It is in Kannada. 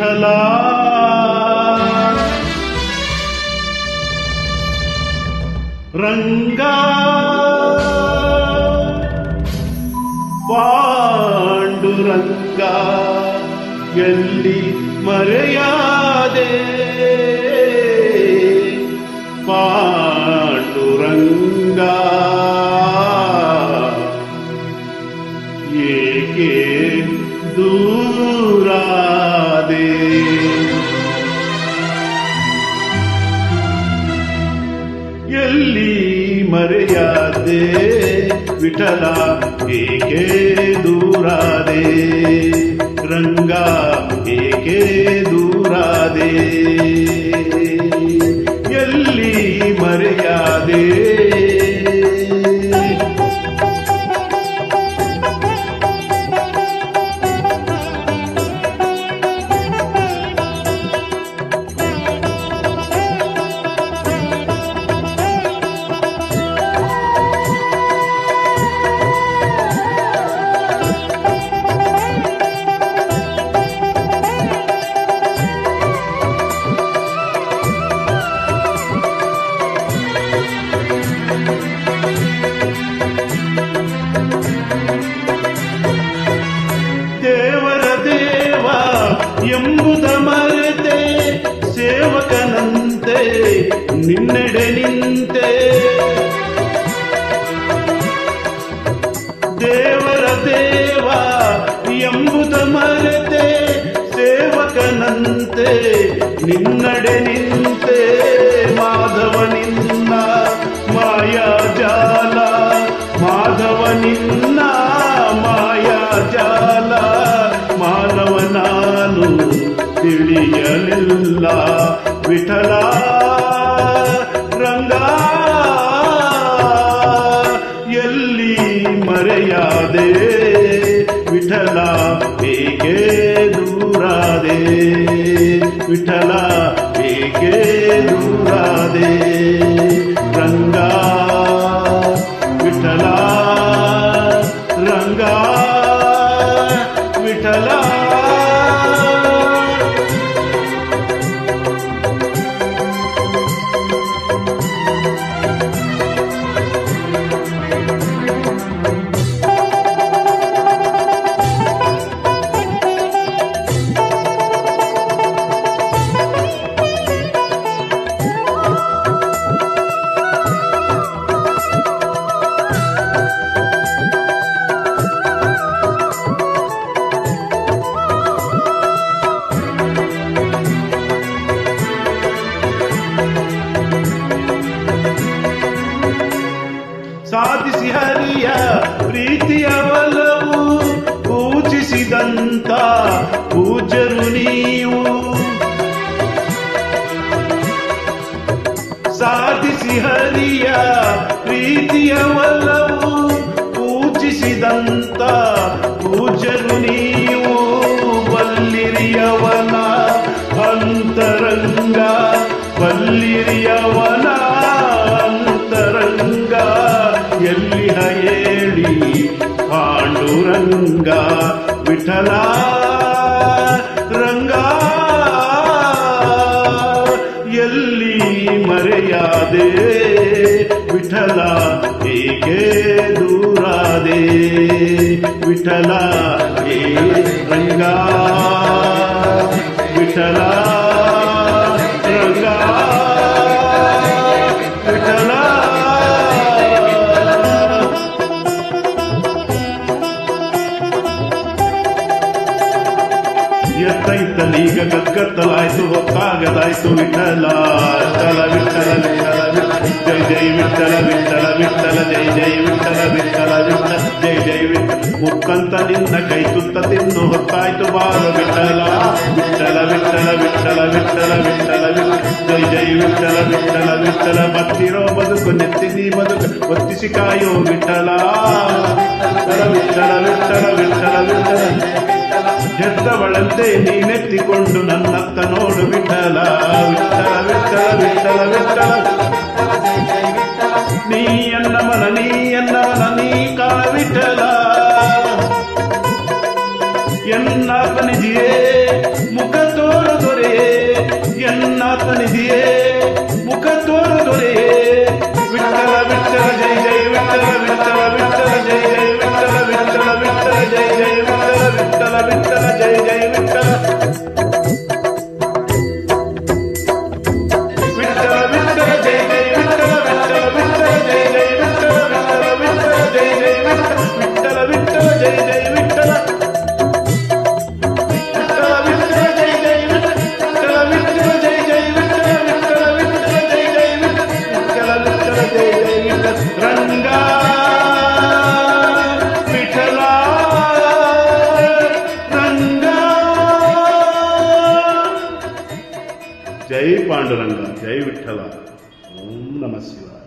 ವಿಠಲ ರಂಗ ಪಾಂಡುರಂಗ ಎಲ್ಲಿ ಮರೆಯಾದೆ ಪಾಂಡುರಂಗ ಏಕೆ ದೂರಾದೆ ಎಲ್ಲಿ ಮರೆಯಾದೆ ವಿಠಲ ಏಕೆ ದೂರಾದೆ ರಂಗ ಏಕೆ ದೂರಾದೆ ಎಲ್ಲಿ ಮರೆಯಾದೆ ಎಂಬುದ ಮರೆತೆ ಸೇವಕನಂತೆ ನಿನ್ನೆಡೆ ನಿಂತೆ ದೇವರ ದೇವ ಎಂಬುದ ಮರೆತೆ ಸೇವಕನಂತೆ ನಿನ್ನಡೆ ನಿಂತೆ ಮಾಧವ ನಿನ್ನ ಮಾಯಾಜಾಲ ಮಾಧವ ನಿನ್ನ ಮಾಯಾಜಾಲ ಮಾನವ ನಾನು ತಿಳಿಯಲಿಲ್ಲ ವಿಠಲ ರಂಗ ಎಲ್ಲಿ ಮರೆಯಾದೆ ವಿಠಲ ಏಕೆ ದೂರಾದೆ ವಿಠಲ ಏಕೆ ದೂರಾದೆ ರಂಗ ವಿಠಲ ರಂಗ ವಿಠಲ ಸಾಧಿಸಿ ಹರಿಯ ಪ್ರೀತಿಯ ಬಲವು ಪೂಜಿಸಿದಂತ ಪೂಜ್ಯರು ನೀವು ಸಾಧಿಸಿ ಹರಿಯ ಪ್ರೀತಿಯ ಬಲವು ಪೂಜಿಸಿದಂತ ಪೂಜ್ಯರು ನೀವು ಬಲ್ಲಿರಿಯವನ ಅಂತರಂಗ ಬಲ್ಲಿರಿಯವನ ಅಂತರಂಗ ಎಲ್ಲಿ ಹೇಳಿ ಪಾಂಡುರಂಗ ವಿಠಲ ರಂಗ ಎಲ್ಲಿ ಮರೆಯಾದೆ ವಿಠಲ ಏಕೆ ದೂರಾದೆ ವಿಠಲ ಏ ರಂಗ ವಿಠಲ ರಂಗ ವಿಠಲ ಎತ್ತೈತಲೀಗ ಗದ್ಗತ್ತಲಾಯ್ತು ಹೊತ್ತಾಗದಾಯ್ತು ವಿಠಲ ವಿಠಲ ವಿಠಲ ವಿಠಲ ಜೈ ಜೈ ವಿಠಲ ವಿಠಲ ವಿಠಲ ಜೈ ಜೈ ವಿಠಲ ವಿಠಲ ವಿಠಲ ಜೈ ಜೈ ವಿಠಲ ಮುಕ್ಕಂತ ನಿನ್ನ ಕೈ ತುತ್ತ ತಿನ್ನು ಹೊತ್ತಾಯ್ತು ಬಾರ ವಿಠಲ ವಿಠಲ ವಿಠಲ ವಿಠಲ ವಿಠಲ ವಿಠಲ ಜೈ ಜೈ ವಿಠಲ ವಿಠಲ ವಿಠಲ ಬತ್ತಿರೋ ಬದುಕು ನೆತ್ತಿಸಿ ಬದುಕು ಒತ್ತಿಸಿ ಕಾಯೋ ವಿಠಲ ವಿಠಲ ವಿಠಲ ವಿಠಲ ವಿಠಲ ಹೆತ್ತವಳಂತೆ ನೀನೆತ್ತಿಕೊಂಡು ನನ್ನತ್ತ ನೋಡು ವಿಠಲ ವಿಠಲ ವಿಠಲ ವಿಠಲ ವಿಠಲ ನೀ ಎನ್ನವನ ನೀ ಕಾಣ ವಿಠಲ ಎನ್ನ ಪನಿಜಿಯೇ ಮುಖ ತೋ జై పాండురంగ, జై విఠల. ఓం నమ శివాయ.